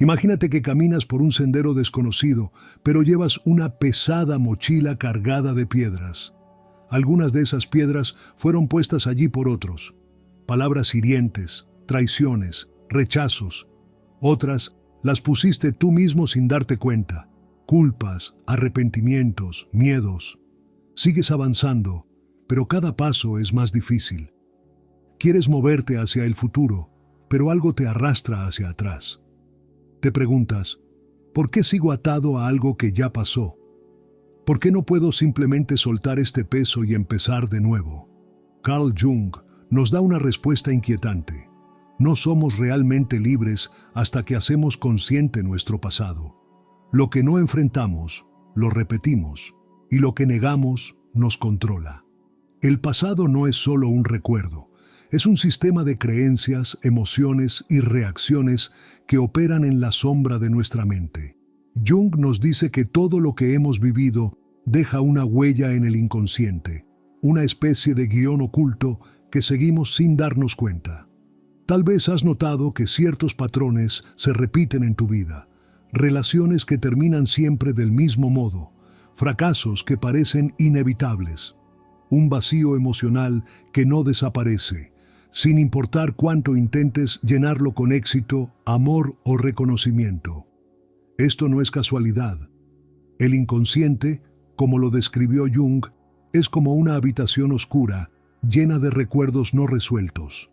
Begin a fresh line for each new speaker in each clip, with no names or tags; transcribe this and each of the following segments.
Imagínate que caminas por un sendero desconocido, pero llevas una pesada mochila cargada de piedras. Algunas de esas piedras fueron puestas allí por otros. Palabras hirientes, traiciones, rechazos. Otras las pusiste tú mismo sin darte cuenta. Culpas, arrepentimientos, miedos. Sigues avanzando, pero cada paso es más difícil. Quieres moverte hacia el futuro, pero algo te arrastra hacia atrás. Te preguntas, ¿por qué sigo atado a algo que ya pasó? ¿Por qué no puedo simplemente soltar este peso y empezar de nuevo? Carl Jung nos da una respuesta inquietante. No somos realmente libres hasta que hacemos consciente nuestro pasado. Lo que no enfrentamos, lo repetimos, y lo que negamos nos controla. El pasado no es solo un recuerdo, es un sistema de creencias, emociones y reacciones que operan en la sombra de nuestra mente. Jung nos dice que todo lo que hemos vivido deja una huella en el inconsciente, una especie de guión oculto que seguimos sin darnos cuenta. Tal vez has notado que ciertos patrones se repiten en tu vida, relaciones que terminan siempre del mismo modo, fracasos que parecen inevitables, un vacío emocional que no desaparece, sin importar cuánto intentes llenarlo con éxito, amor o reconocimiento. Esto no es casualidad. El inconsciente, como lo describió Jung, es como una habitación oscura, llena de recuerdos no resueltos.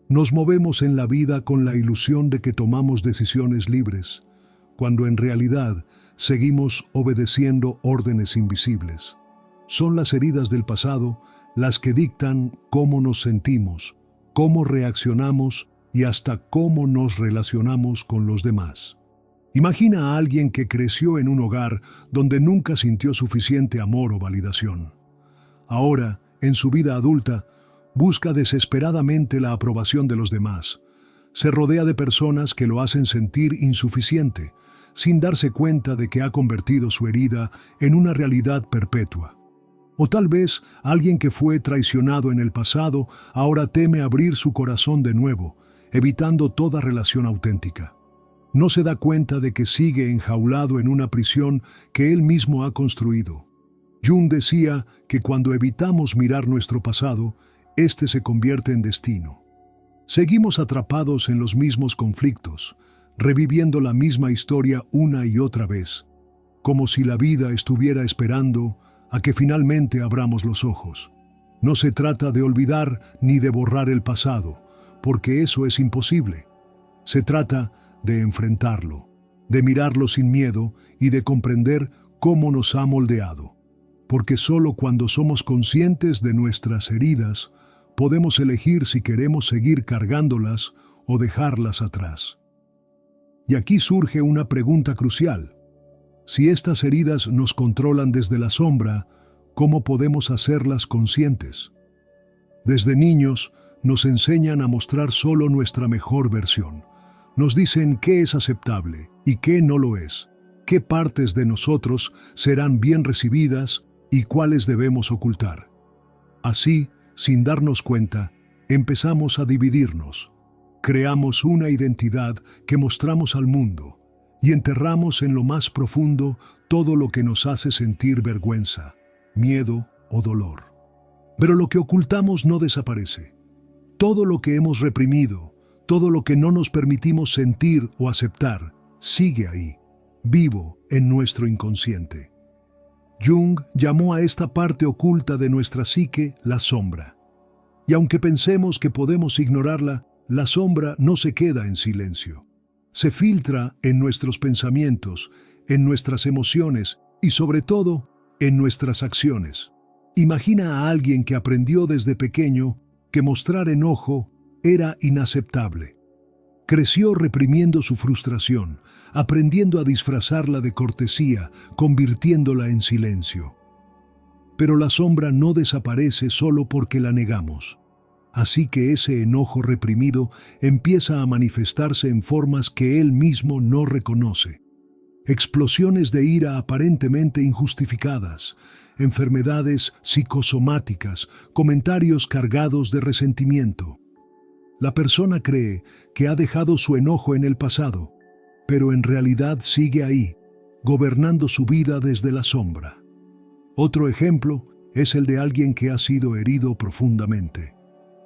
Nos movemos en la vida con la ilusión de que tomamos decisiones libres, cuando en realidad seguimos obedeciendo órdenes invisibles. Son las heridas del pasado las que dictan cómo nos sentimos, cómo reaccionamos y hasta cómo nos relacionamos con los demás. Imagina a alguien que creció en un hogar donde nunca sintió suficiente amor o validación. Ahora, en su vida adulta, busca desesperadamente la aprobación de los demás. Se rodea de personas que lo hacen sentir insuficiente, sin darse cuenta de que ha convertido su herida en una realidad perpetua. O tal vez alguien que fue traicionado en el pasado ahora teme abrir su corazón de nuevo, evitando toda relación auténtica. No se da cuenta de que sigue enjaulado en una prisión que él mismo ha construido. Jung decía que cuando evitamos mirar nuestro pasado, este se convierte en destino. Seguimos atrapados en los mismos conflictos, reviviendo la misma historia una y otra vez, como si la vida estuviera esperando a que finalmente abramos los ojos. No se trata de olvidar ni de borrar el pasado, porque eso es imposible. Se trata de enfrentarlo, de mirarlo sin miedo y de comprender cómo nos ha moldeado. Porque solo cuando somos conscientes de nuestras heridas, podemos elegir si queremos seguir cargándolas o dejarlas atrás. Y aquí surge una pregunta crucial. Si estas heridas nos controlan desde la sombra, ¿cómo podemos hacerlas conscientes? Desde niños nos enseñan a mostrar solo nuestra mejor versión. Nos dicen qué es aceptable y qué no lo es, qué partes de nosotros serán bien recibidas y cuáles debemos ocultar. Así, sin darnos cuenta, empezamos a dividirnos. Creamos una identidad que mostramos al mundo y enterramos en lo más profundo todo lo que nos hace sentir vergüenza, miedo o dolor. Pero lo que ocultamos no desaparece. Todo lo que hemos reprimido, todo lo que no nos permitimos sentir o aceptar, sigue ahí, vivo en nuestro inconsciente. Jung llamó a esta parte oculta de nuestra psique la sombra. Y aunque pensemos que podemos ignorarla, la sombra no se queda en silencio. Se filtra en nuestros pensamientos, en nuestras emociones y sobre todo en nuestras acciones. Imagina a alguien que aprendió desde pequeño que mostrar enojo era inaceptable. Creció reprimiendo su frustración, aprendiendo a disfrazarla de cortesía, convirtiéndola en silencio. Pero la sombra no desaparece solo porque la negamos. Así que ese enojo reprimido empieza a manifestarse en formas que él mismo no reconoce. Explosiones de ira aparentemente injustificadas, enfermedades psicosomáticas, comentarios cargados de resentimiento. La persona cree que ha dejado su enojo en el pasado, pero en realidad sigue ahí, gobernando su vida desde la sombra. Otro ejemplo es el de alguien que ha sido herido profundamente.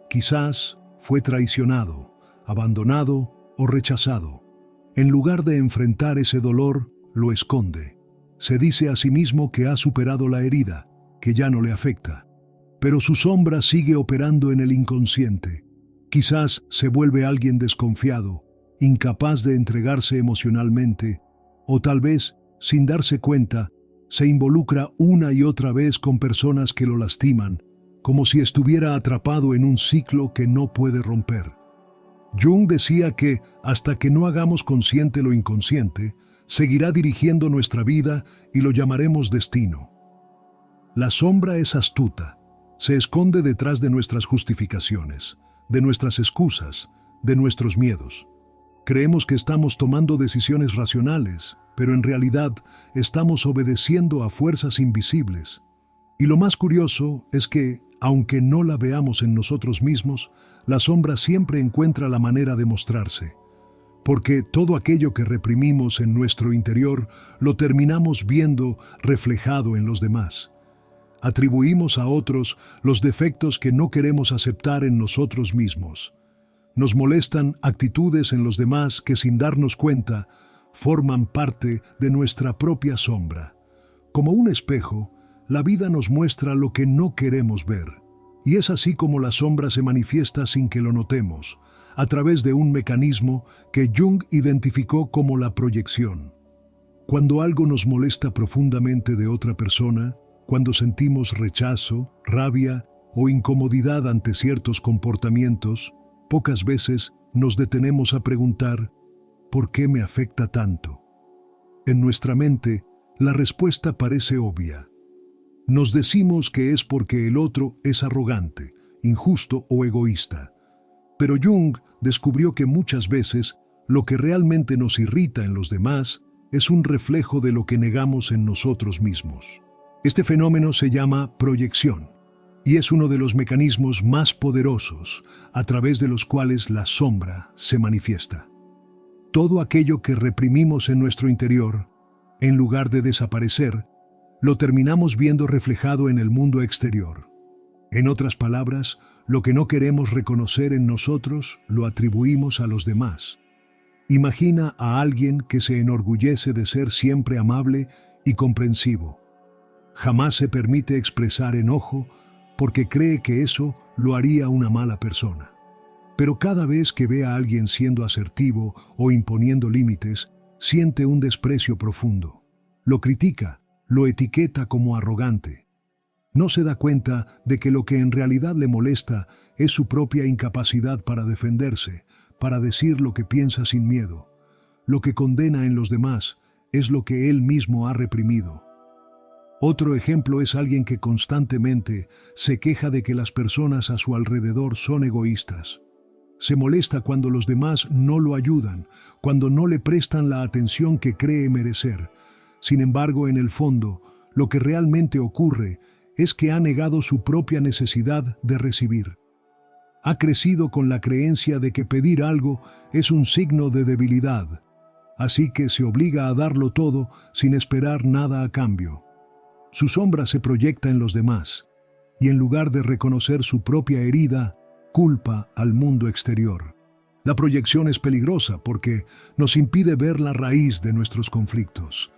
Quizás fue traicionado, abandonado o rechazado. En lugar de enfrentar ese dolor, lo esconde. Se dice a sí mismo que ha superado la herida, que ya no le afecta. Pero su sombra sigue operando en el inconsciente. Quizás se vuelve alguien desconfiado, incapaz de entregarse emocionalmente, o tal vez, sin darse cuenta, se involucra una y otra vez con personas que lo lastiman, como si estuviera atrapado en un ciclo que no puede romper. Jung decía que, hasta que no hagamos consciente lo inconsciente, seguirá dirigiendo nuestra vida y lo llamaremos destino. La sombra es astuta, se esconde detrás de nuestras justificaciones, de nuestras excusas, de nuestros miedos. Creemos que estamos tomando decisiones racionales, pero en realidad estamos obedeciendo a fuerzas invisibles. Y lo más curioso es que, aunque no la veamos en nosotros mismos, la sombra siempre encuentra la manera de mostrarse. Porque todo aquello que reprimimos en nuestro interior lo terminamos viendo reflejado en los demás. Atribuimos a otros los defectos que no queremos aceptar en nosotros mismos. Nos molestan actitudes en los demás que, sin darnos cuenta, forman parte de nuestra propia sombra. Como un espejo, la vida nos muestra lo que no queremos ver. Y es así como la sombra se manifiesta sin que lo notemos, a través de un mecanismo que Jung identificó como la proyección. Cuando algo nos molesta profundamente de otra persona, cuando sentimos rechazo, rabia o incomodidad ante ciertos comportamientos, pocas veces nos detenemos a preguntar, ¿por qué me afecta tanto? En nuestra mente, la respuesta parece obvia. Nos decimos que es porque el otro es arrogante, injusto o egoísta. Pero Jung descubrió que muchas veces lo que realmente nos irrita en los demás es un reflejo de lo que negamos en nosotros mismos. Este fenómeno se llama proyección y es uno de los mecanismos más poderosos a través de los cuales la sombra se manifiesta. Todo aquello que reprimimos en nuestro interior, en lugar de desaparecer, lo terminamos viendo reflejado en el mundo exterior. En otras palabras, lo que no queremos reconocer en nosotros lo atribuimos a los demás. Imagina a alguien que se enorgullece de ser siempre amable y comprensivo. Jamás se permite expresar enojo porque cree que eso lo haría una mala persona. Pero cada vez que ve a alguien siendo asertivo o imponiendo límites, siente un desprecio profundo. Lo critica, lo etiqueta como arrogante. No se da cuenta de que lo que en realidad le molesta es su propia incapacidad para defenderse, para decir lo que piensa sin miedo. Lo que condena en los demás es lo que él mismo ha reprimido. Otro ejemplo es alguien que constantemente se queja de que las personas a su alrededor son egoístas. Se molesta cuando los demás no lo ayudan, cuando no le prestan la atención que cree merecer. Sin embargo, en el fondo, lo que realmente ocurre es que ha negado su propia necesidad de recibir. Ha crecido con la creencia de que pedir algo es un signo de debilidad, así que se obliga a darlo todo sin esperar nada a cambio. Su sombra se proyecta en los demás, y en lugar de reconocer su propia herida, culpa al mundo exterior. La proyección es peligrosa porque nos impide ver la raíz de nuestros conflictos.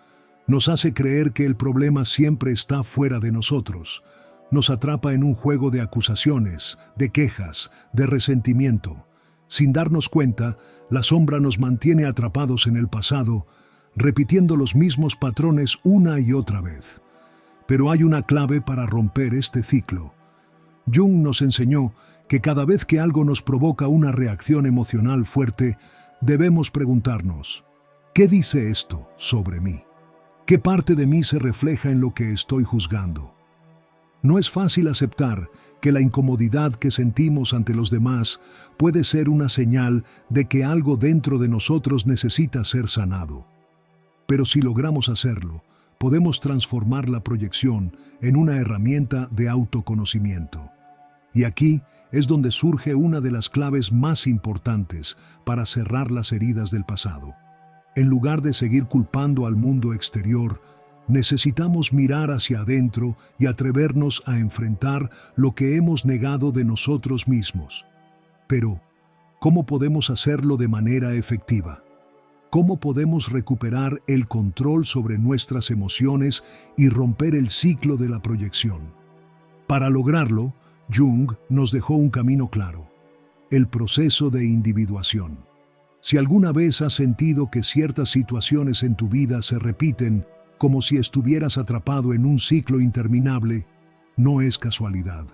Nos hace creer que el problema siempre está fuera de nosotros. Nos atrapa en un juego de acusaciones, de quejas, de resentimiento. Sin darnos cuenta, la sombra nos mantiene atrapados en el pasado, repitiendo los mismos patrones una y otra vez. Pero hay una clave para romper este ciclo. Jung nos enseñó que cada vez que algo nos provoca una reacción emocional fuerte, debemos preguntarnos, ¿qué dice esto sobre mí? ¿Qué parte de mí se refleja en lo que estoy juzgando? No es fácil aceptar que la incomodidad que sentimos ante los demás puede ser una señal de que algo dentro de nosotros necesita ser sanado. Pero si logramos hacerlo, podemos transformar la proyección en una herramienta de autoconocimiento. Y aquí es donde surge una de las claves más importantes para cerrar las heridas del pasado. En lugar de seguir culpando al mundo exterior, necesitamos mirar hacia adentro y atrevernos a enfrentar lo que hemos negado de nosotros mismos. Pero, ¿cómo podemos hacerlo de manera efectiva? ¿Cómo podemos recuperar el control sobre nuestras emociones y romper el ciclo de la proyección? Para lograrlo, Jung nos dejó un camino claro: el proceso de individuación. Si alguna vez has sentido que ciertas situaciones en tu vida se repiten como si estuvieras atrapado en un ciclo interminable, no es casualidad.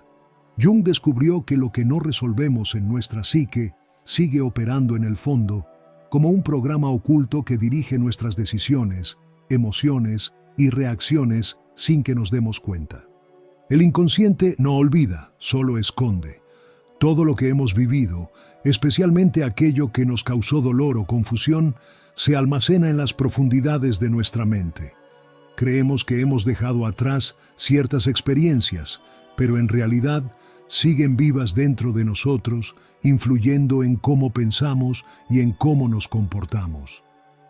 Jung descubrió que lo que no resolvemos en nuestra psique sigue operando en el fondo como un programa oculto que dirige nuestras decisiones, emociones y reacciones sin que nos demos cuenta. El inconsciente no olvida, solo esconde. Todo lo que hemos vivido, especialmente aquello que nos causó dolor o confusión, se almacena en las profundidades de nuestra mente. Creemos que hemos dejado atrás ciertas experiencias, pero en realidad siguen vivas dentro de nosotros, influyendo en cómo pensamos y en cómo nos comportamos.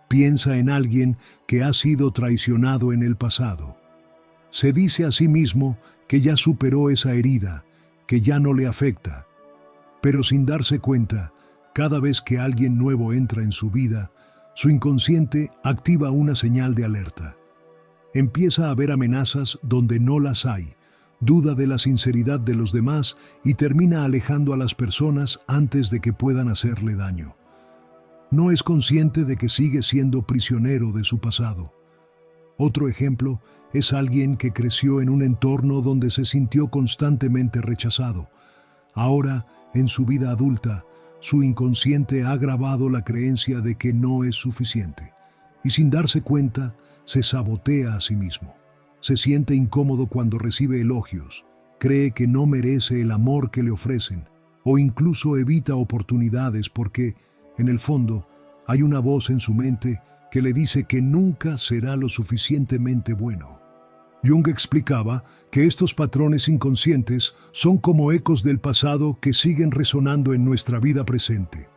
Piensa en alguien que ha sido traicionado en el pasado. Se dice a sí mismo que ya superó esa herida, que ya no le afecta. Pero sin darse cuenta, cada vez que alguien nuevo entra en su vida, su inconsciente activa una señal de alerta. Empieza a ver amenazas donde no las hay, duda de la sinceridad de los demás y termina alejando a las personas antes de que puedan hacerle daño. No es consciente de que sigue siendo prisionero de su pasado. Otro ejemplo es alguien que creció en un entorno donde se sintió constantemente rechazado. Ahora, en su vida adulta, su inconsciente ha grabado la creencia de que no es suficiente, y sin darse cuenta, se sabotea a sí mismo. Se siente incómodo cuando recibe elogios, cree que no merece el amor que le ofrecen, o incluso evita oportunidades porque, en el fondo, hay una voz en su mente que le dice que nunca será lo suficientemente bueno. Jung explicaba que estos patrones inconscientes son como ecos del pasado que siguen resonando en nuestra vida presente.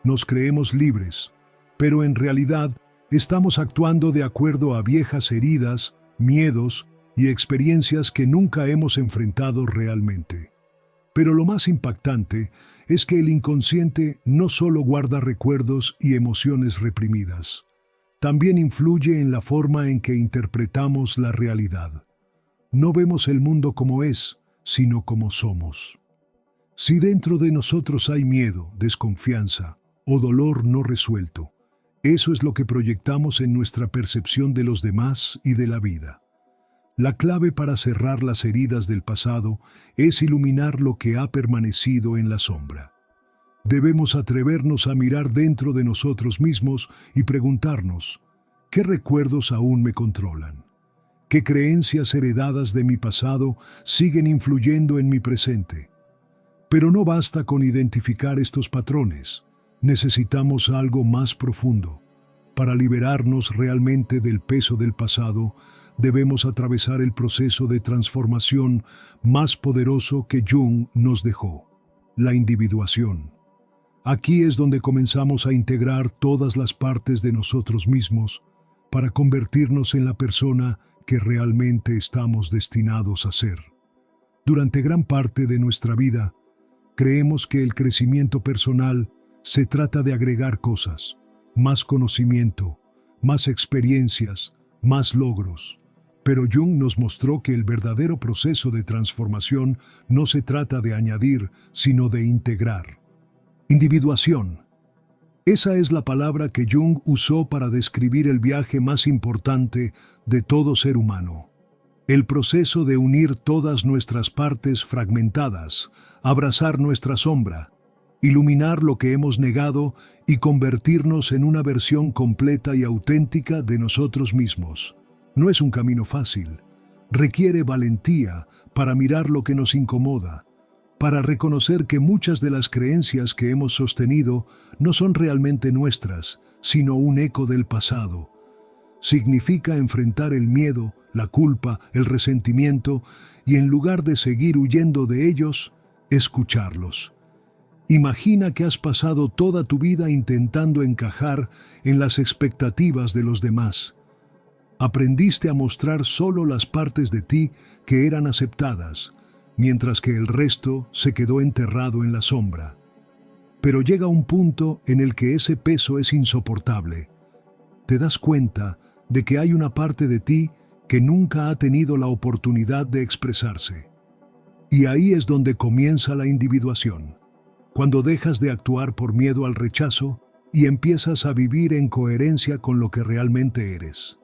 Nos creemos libres, pero en realidad estamos actuando de acuerdo a viejas heridas, miedos y experiencias que nunca hemos enfrentado realmente. Pero lo más impactante es que el inconsciente no solo guarda recuerdos y emociones reprimidas, también influye en la forma en que interpretamos la realidad. No vemos el mundo como es, sino como somos. Si dentro de nosotros hay miedo, desconfianza o dolor no resuelto, eso es lo que proyectamos en nuestra percepción de los demás y de la vida. La clave para cerrar las heridas del pasado es iluminar lo que ha permanecido en la sombra. Debemos atrevernos a mirar dentro de nosotros mismos y preguntarnos: ¿qué recuerdos aún me controlan? ¿Qué creencias heredadas de mi pasado siguen influyendo en mi presente? Pero no basta con identificar estos patrones. Necesitamos algo más profundo. Para liberarnos realmente del peso del pasado, debemos atravesar el proceso de transformación más poderoso que Jung nos dejó: la individuación. Aquí es donde comenzamos a integrar todas las partes de nosotros mismos para convertirnos en la persona que realmente estamos destinados a ser. Durante gran parte de nuestra vida, creemos que el crecimiento personal se trata de agregar cosas, más conocimiento, más experiencias, más logros. Pero Jung nos mostró que el verdadero proceso de transformación no se trata de añadir, sino de integrar. Individuación. Esa es la palabra que Jung usó para describir el viaje más importante de todo ser humano. El proceso de unir todas nuestras partes fragmentadas, abrazar nuestra sombra, iluminar lo que hemos negado y convertirnos en una versión completa y auténtica de nosotros mismos. No es un camino fácil. Requiere valentía para mirar lo que nos incomoda, para reconocer que muchas de las creencias que hemos sostenido no son realmente nuestras, sino un eco del pasado. Significa enfrentar el miedo, la culpa, el resentimiento y, en lugar de seguir huyendo de ellos, escucharlos. Imagina que has pasado toda tu vida intentando encajar en las expectativas de los demás. Aprendiste a mostrar solo las partes de ti que eran aceptadas, mientras que el resto se quedó enterrado en la sombra. Pero llega un punto en el que ese peso es insoportable. Te das cuenta de que hay una parte de ti que nunca ha tenido la oportunidad de expresarse. Y ahí es donde comienza la individuación, cuando dejas de actuar por miedo al rechazo y empiezas a vivir en coherencia con lo que realmente eres.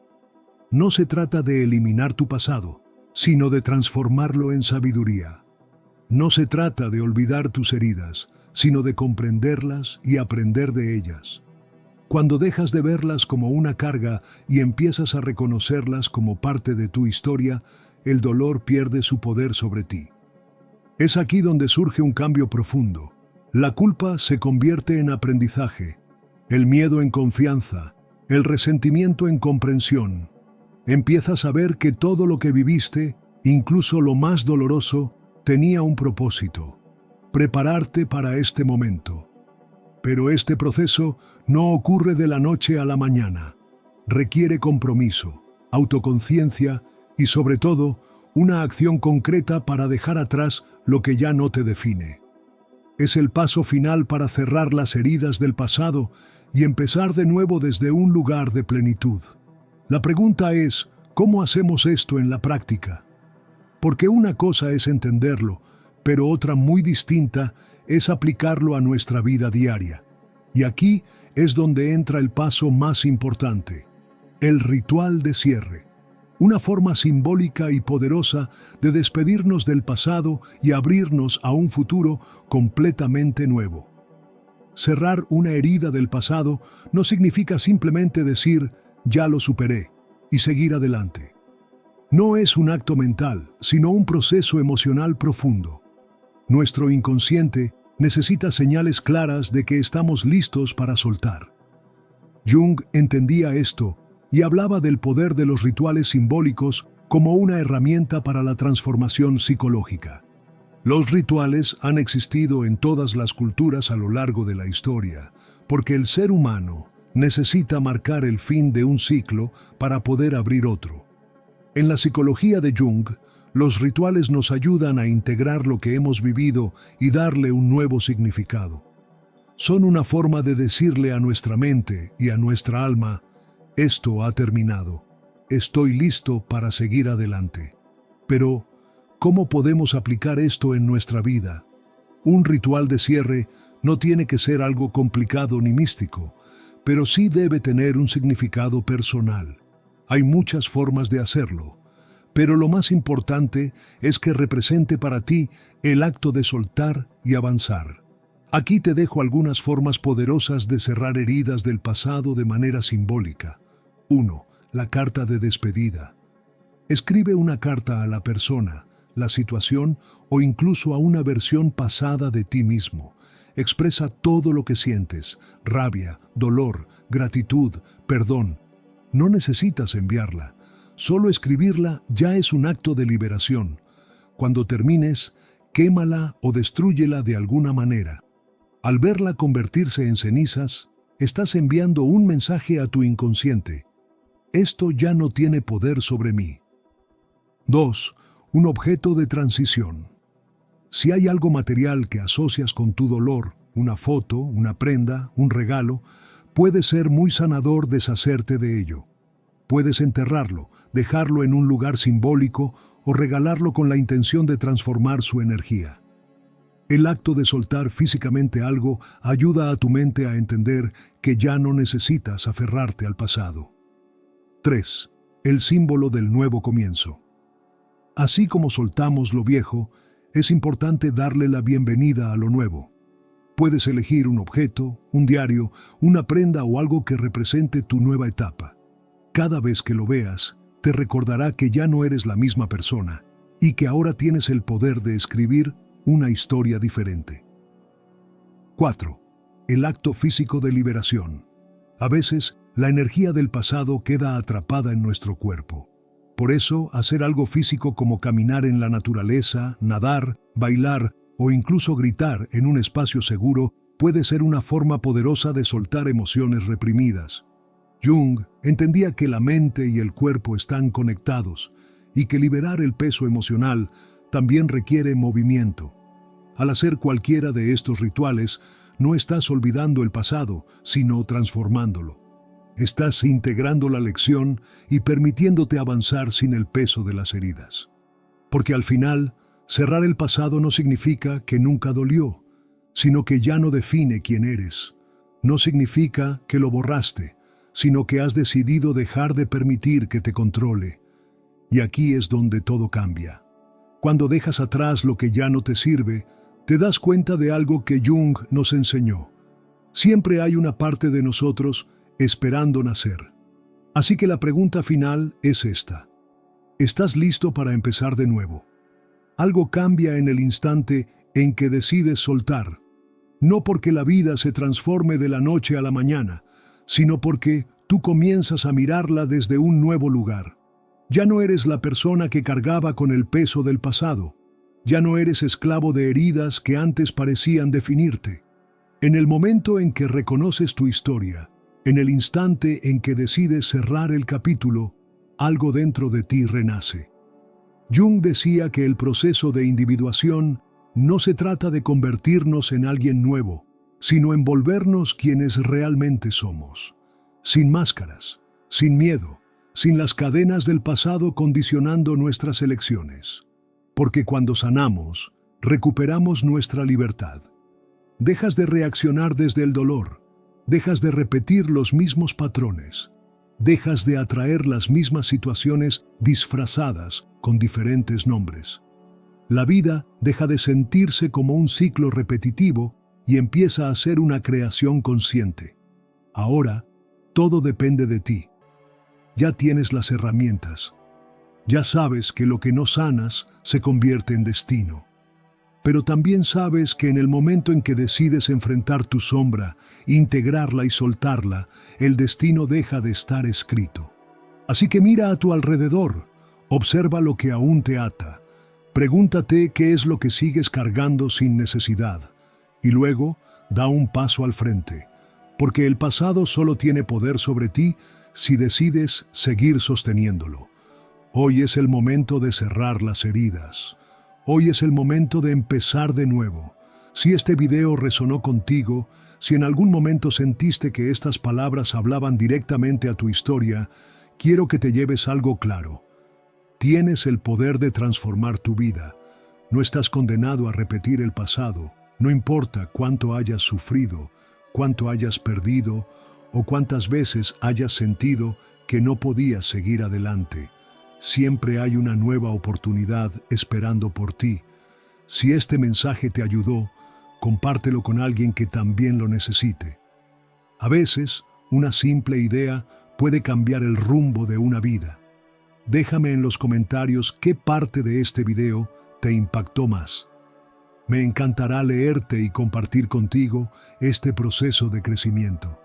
No se trata de eliminar tu pasado, sino de transformarlo en sabiduría. No se trata de olvidar tus heridas, sino de comprenderlas y aprender de ellas. Cuando dejas de verlas como una carga y empiezas a reconocerlas como parte de tu historia, el dolor pierde su poder sobre ti. Es aquí donde surge un cambio profundo. La culpa se convierte en aprendizaje, el miedo en confianza, el resentimiento en comprensión. Empiezas a ver que todo lo que viviste, incluso lo más doloroso, tenía un propósito: prepararte para este momento. Pero este proceso no ocurre de la noche a la mañana. Requiere compromiso, autoconciencia y, sobre todo, una acción concreta para dejar atrás lo que ya no te define. Es el paso final para cerrar las heridas del pasado y empezar de nuevo desde un lugar de plenitud. La pregunta es, ¿cómo hacemos esto en la práctica? Porque una cosa es entenderlo, pero otra muy distinta es aplicarlo a nuestra vida diaria. Y aquí es donde entra el paso más importante: el ritual de cierre. Una forma simbólica y poderosa de despedirnos del pasado y abrirnos a un futuro completamente nuevo. Cerrar una herida del pasado no significa simplemente decir «ya lo superé» y seguir adelante. No es un acto mental, sino un proceso emocional profundo. Nuestro inconsciente necesita señales claras de que estamos listos para soltar. Jung entendía esto y hablaba del poder de los rituales simbólicos como una herramienta para la transformación psicológica. Los rituales han existido en todas las culturas a lo largo de la historia, porque el ser humano necesita marcar el fin de un ciclo para poder abrir otro. En la psicología de Jung, los rituales nos ayudan a integrar lo que hemos vivido y darle un nuevo significado. Son una forma de decirle a nuestra mente y a nuestra alma: esto ha terminado, estoy listo para seguir adelante. Pero, ¿cómo podemos aplicar esto en nuestra vida? Un ritual de cierre no tiene que ser algo complicado ni místico, pero sí debe tener un significado personal. Hay muchas formas de hacerlo, pero lo más importante es que represente para ti el acto de soltar y avanzar. Aquí te dejo algunas formas poderosas de cerrar heridas del pasado de manera simbólica. 1. La carta de despedida. Escribe una carta a la persona, la situación o incluso a una versión pasada de ti mismo. Expresa todo lo que sientes: rabia, dolor, gratitud, perdón. No necesitas enviarla. Solo escribirla ya es un acto de liberación. Cuando termines, quémala o destrúyela de alguna manera. Al verla convertirse en cenizas, estás enviando un mensaje a tu inconsciente: esto ya no tiene poder sobre mí. 2. Un objeto de transición. Si hay algo material que asocias con tu dolor, una foto, una prenda, un regalo, puede ser muy sanador deshacerte de ello. Puedes enterrarlo, dejarlo en un lugar simbólico o regalarlo con la intención de transformar su energía. El acto de soltar físicamente algo ayuda a tu mente a entender que ya no necesitas aferrarte al pasado. 3. El símbolo del nuevo comienzo. Así como soltamos lo viejo, es importante darle la bienvenida a lo nuevo. Puedes elegir un objeto, un diario, una prenda o algo que represente tu nueva etapa. Cada vez que lo veas, te recordará que ya no eres la misma persona y que ahora tienes el poder de escribir una historia diferente. 4. El acto físico de liberación. A veces, la energía del pasado queda atrapada en nuestro cuerpo. Por eso, hacer algo físico como caminar en la naturaleza, nadar, bailar o incluso gritar en un espacio seguro puede ser una forma poderosa de soltar emociones reprimidas. Jung entendía que la mente y el cuerpo están conectados y que liberar el peso emocional también requiere movimiento. Al hacer cualquiera de estos rituales, no estás olvidando el pasado, sino transformándolo. Estás integrando la lección y permitiéndote avanzar sin el peso de las heridas. Porque al final, cerrar el pasado no significa que nunca dolió, sino que ya no define quién eres. No significa que lo borraste, sino que has decidido dejar de permitir que te controle. Y aquí es donde todo cambia. Cuando dejas atrás lo que ya no te sirve, te das cuenta de algo que Jung nos enseñó. Siempre hay una parte de nosotros esperando nacer. Así que la pregunta final es esta. ¿Estás listo para empezar de nuevo? Algo cambia en el instante en que decides soltar. No porque la vida se transforme de la noche a la mañana, sino porque tú comienzas a mirarla desde un nuevo lugar. Ya no eres la persona que cargaba con el peso del pasado. Ya no eres esclavo de heridas que antes parecían definirte. En el momento en que reconoces tu historia, en el instante en que decides cerrar el capítulo, algo dentro de ti renace. Jung decía que el proceso de individuación no se trata de convertirnos en alguien nuevo, sino en volvernos quienes realmente somos. Sin máscaras, sin miedo, sin las cadenas del pasado condicionando nuestras elecciones. Porque cuando sanamos, recuperamos nuestra libertad. Dejas de reaccionar desde el dolor, dejas de repetir los mismos patrones, dejas de atraer las mismas situaciones disfrazadas con diferentes nombres. La vida deja de sentirse como un ciclo repetitivo y empieza a ser una creación consciente. Ahora, todo depende de ti. Ya tienes las herramientas. Ya sabes que lo que no sanas se convierte en destino. Pero también sabes que en el momento en que decides enfrentar tu sombra, integrarla y soltarla, el destino deja de estar escrito. Así que mira a tu alrededor, observa lo que aún te ata, pregúntate qué es lo que sigues cargando sin necesidad, y luego da un paso al frente, porque el pasado solo tiene poder sobre ti si decides seguir sosteniéndolo. Hoy es el momento de cerrar las heridas. Hoy es el momento de empezar de nuevo. Si este video resonó contigo, si en algún momento sentiste que estas palabras hablaban directamente a tu historia, quiero que te lleves algo claro. Tienes el poder de transformar tu vida. No estás condenado a repetir el pasado. No importa cuánto hayas sufrido, cuánto hayas perdido o cuántas veces hayas sentido que no podías seguir adelante. Siempre hay una nueva oportunidad esperando por ti. Si este mensaje te ayudó, compártelo con alguien que también lo necesite. A veces, una simple idea puede cambiar el rumbo de una vida. Déjame en los comentarios qué parte de este video te impactó más. Me encantará leerte y compartir contigo este proceso de crecimiento.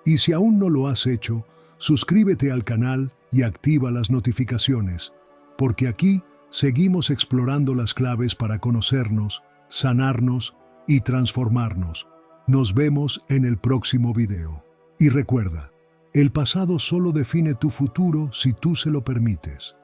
Y si aún no lo has hecho, suscríbete al canal y activa las notificaciones, porque aquí seguimos explorando las claves para conocernos, sanarnos y transformarnos. Nos vemos en el próximo video. Y recuerda, el pasado solo define tu futuro si tú se lo permites.